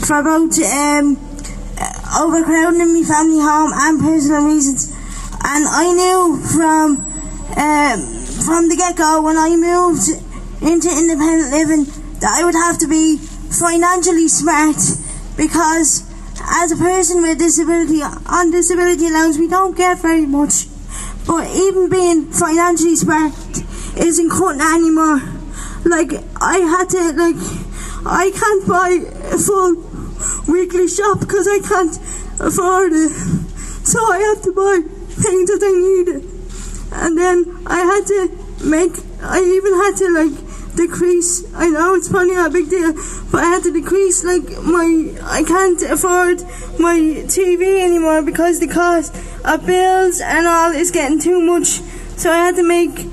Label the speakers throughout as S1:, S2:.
S1: for both overcrowding in my family home and personal reasons. And I knew from the get-go when I moved into independent living that I would have to be financially smart, because as a person with disability, on disability allowance, we don't get very much. But even being financially smart isn't cutting it anymore. Like, I can't buy a full weekly shop because I can't afford it. So I have to buy things that I needed. And then I even had to decrease, I know it's probably not a big deal, but I had to decrease I can't afford my TV anymore because the cost of bills and all is getting too much. So I had to make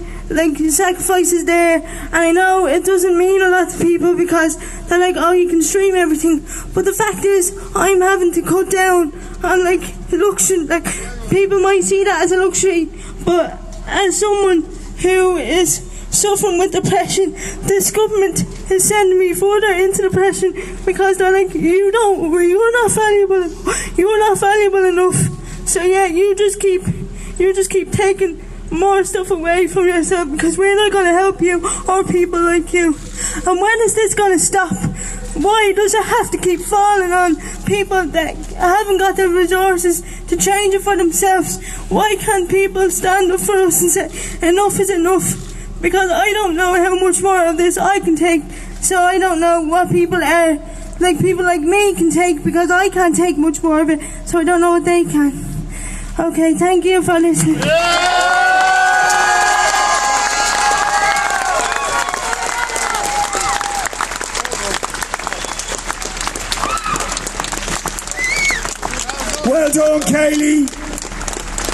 S1: sacrifices there, and I know it doesn't mean a lot to people because they're like, oh, you can stream everything, but the fact is I'm having to cut down on luxury. People might see that as a luxury, but as someone who is suffering with depression, this government is sending me further into depression because they're like, you're not valuable enough. So yeah, you just keep taking more stuff away from yourself because we're not going to help you or people like you. And when is this going to stop? Why does it have to keep falling on people that haven't got the resources to change it for themselves? Why can't people stand up for us and say enough is enough? Because I don't know how much more of this I can take, so I don't know what people like me can take, because I can't take much more of it, so I don't know what they can. Okay, thank you for listening.
S2: Well done, Kaylee.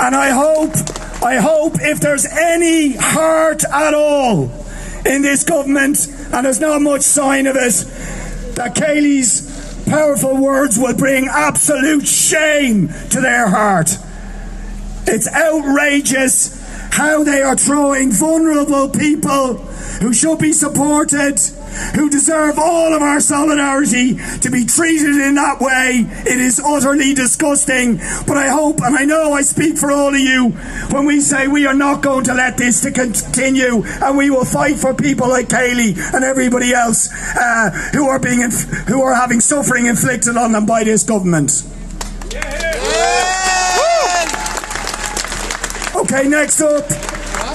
S2: And I hope if there's any heart at all in this government, and there's not much sign of it, that Kaylee's powerful words will bring absolute shame to their heart. It's outrageous how they are throwing vulnerable people who should be supported, who deserve all of our solidarity, to be treated in that way. It is utterly disgusting. But I hope, and I know I speak for all of you when we say we are not going to let this to continue, and we will fight for people like Kaylee and everybody else who are having suffering inflicted on them by this government. Okay, next up,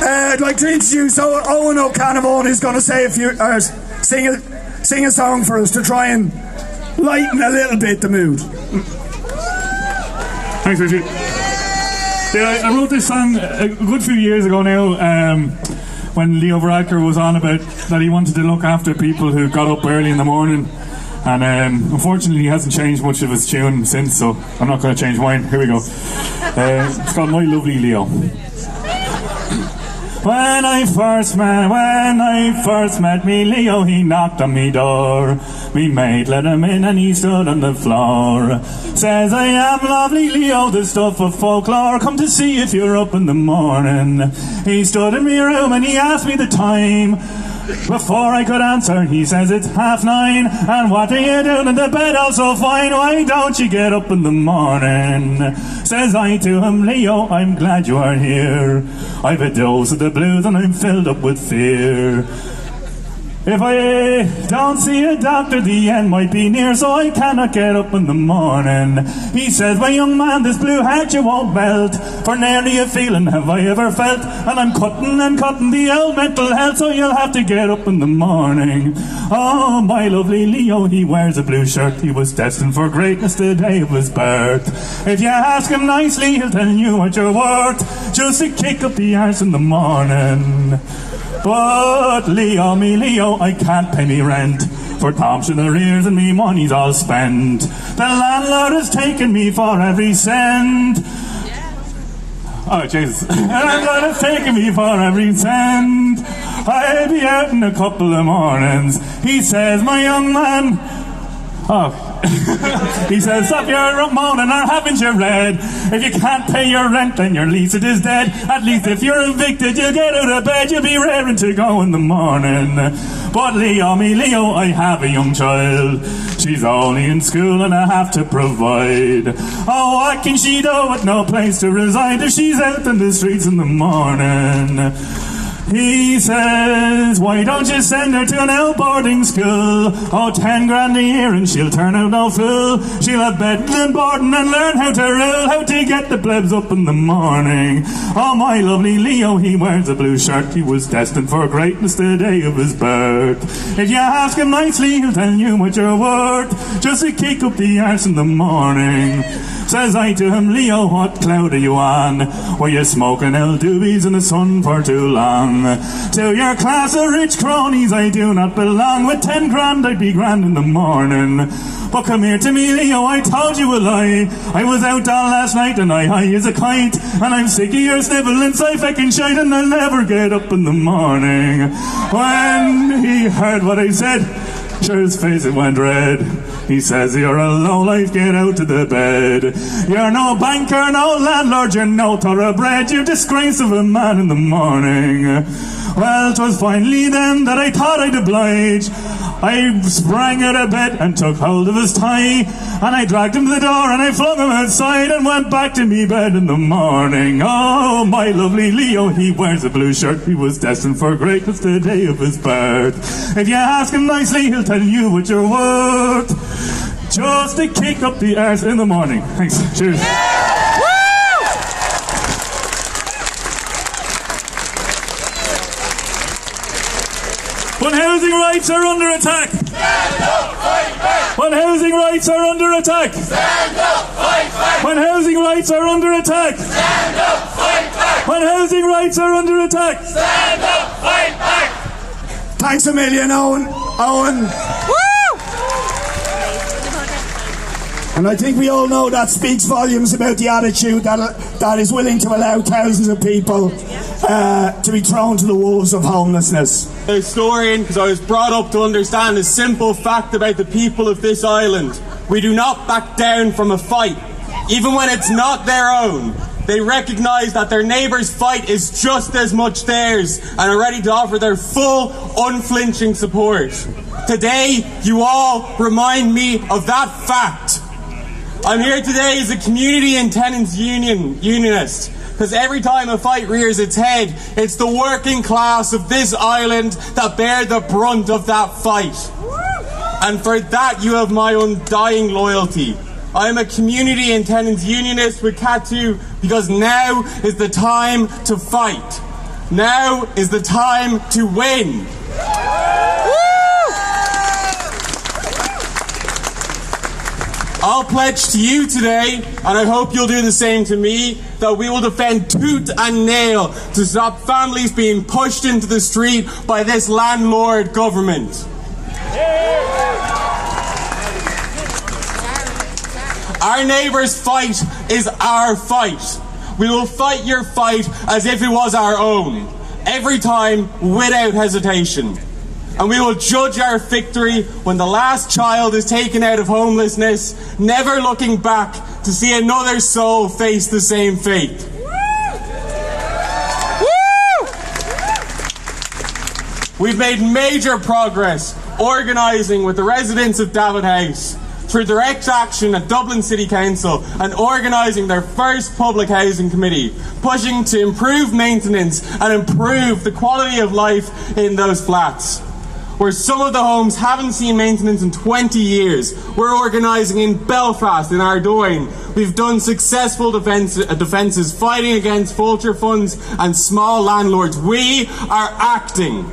S2: I'd like to introduce Owen O'Canavan, who's going to say sing a song for us to try and lighten a little bit the mood.
S3: Thanks, Richard. Yeah, I wrote this song a good few years ago now, when Leo Varadkar was on about that he wanted to look after people who got up early in the morning, and unfortunately he hasn't changed much of his tune since, so I'm not going to change mine. Here we go. It's called My Lovely Leo. When I first met me Leo, he knocked on me door. Me mate let him in and he stood on the floor. Says, I am lovely Leo, the stuff of folklore. Come to see if you're up in the morning. He stood in me room and he asked me the time. Before I could answer, he says, it's 9:30. And what are you doing in the bed all so fine? Why don't you get up in the morning? Says I to him, Leo, I'm glad you are here. I've a dose of the blues and I'm filled up with fear. If I don't see a doctor, the end might be near, so I cannot get up in the morning. He says, my young man, this blue heart you won't melt, for nearly a feeling have I ever felt, and I'm cutting and cutting the old mental health, so you'll have to get up in the morning. Oh, my lovely Leo, he wears a blue shirt, he was destined for greatness the day of his birth. If you ask him nicely, he'll tell you what you're worth, just to kick up the arse in the morning. But Leo, me Leo, I can't pay me rent, for Thompson arrears and me money's all spent. The landlord has taken me for every cent. Oh, Jesus. The landlord has taken me for every cent. I'll be out in a couple of mornings. He says, my young man... Oh... He says, stop your moaning or haven't you read? If you can't pay your rent, then your lease it is dead. At least if you're evicted, you'll get out of bed, you'll be raring to go in the morning. But Leo, me Leo, I have a young child. She's only in school and I have to provide. Oh, what can she do with no place to reside if she's out in the streets in the morning? He says, why don't you send her to an out boarding school? Oh, 10 grand a year and she'll turn out no fool. She'll have bedding and boarding and learn how to rule, how to get the plebs up in the morning. Oh, my lovely Leo, he wears a blue shirt. He was destined for greatness the day of his birth. If you ask him nicely, he'll tell you what you're worth, just to kick up the arse in the morning. Says I to him, Leo, what cloud are you on? Were you smoking L doobies in the sun for too long? To your class of rich cronies I do not belong. With 10 grand I'd be grand in the morning. But come here to me, Leo, I told you a lie. I was out all last night and I high as a kite. And I'm sick of your snivelling, so feckin' shite, and I'll never get up in the morning. When he heard what I said, sure his face it went red. He says, you're a lowlife, get out of the bed. You're no banker, no landlord, you're no thoroughbred. You're disgrace of a man in the morning. Well, 'twas finally then that I thought I'd oblige. I sprang out of bed and took hold of his tie, and I dragged him to the door and I flung him outside and went back to me bed in the morning. Oh, my lovely Leo, he wears a blue shirt. He was destined for greatness the day of his birth. If you ask him nicely, he'll tell you what you're worth, just to kick up the arse in the morning. Thanks. Cheers. When housing rights are under attack, stand up, fight back. When housing rights are under attack, stand up, fight back. When housing rights are under attack, stand up, fight back. When housing rights are under attack, stand up, fight back.
S2: Thanks a million, Owen. And I think we all know that speaks volumes about the attitude that is willing to allow thousands of people to be thrown to the wolves of homelessness.
S4: I'm a historian because I was brought up to understand a simple fact about the people of this island. We do not back down from a fight, even when it's not their own. They recognise that their neighbour's fight is just as much theirs and are ready to offer their full, unflinching support. Today, you all remind me of that fact. I'm here today as a community and tenants unionist, because every time a fight rears its head, it's the working class of this island that bear the brunt of that fight. And for that you have my undying loyalty. I am a community and tenants unionist with Catu because now is the time to fight. Now is the time to win. I'll pledge to you today, and I hope you'll do the same to me, that we will defend tooth and nail to stop families being pushed into the street by this landlord government. Our neighbour's fight is our fight. We will fight your fight as if it was our own, every time without hesitation. And we will judge our victory when the last child is taken out of homelessness, never looking back to see another soul face the same fate. We've made major progress organising with the residents of David House through direct action at Dublin City Council and organising their first public housing committee, pushing to improve maintenance and improve the quality of life in those flats. Where some of the homes haven't seen maintenance in 20 years. We're organising in Belfast, in Ardoyne. We've done successful defences fighting against vulture funds and small landlords. We are acting.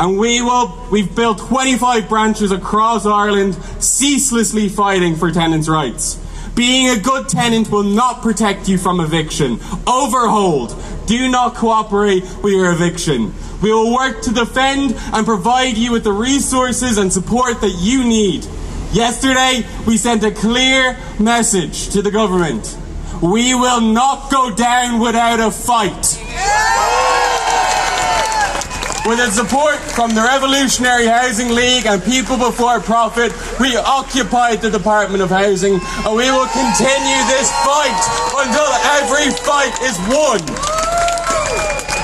S4: And we've built 25 branches across Ireland, ceaselessly fighting for tenants' rights. Being a good tenant will not protect you from eviction. Overhold. Do not cooperate with your eviction. We will work to defend and provide you with the resources and support that you need. Yesterday, we sent a clear message to the government. We will not go down without a fight. With the support from the Revolutionary Housing League and People Before Profit, we occupied the Department of Housing, and we will continue this fight until every fight is won.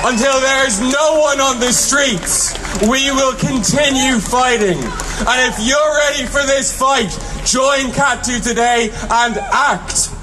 S4: Until there is no one on the streets, we will continue fighting. And if you're ready for this fight, join Cat 2 today and act.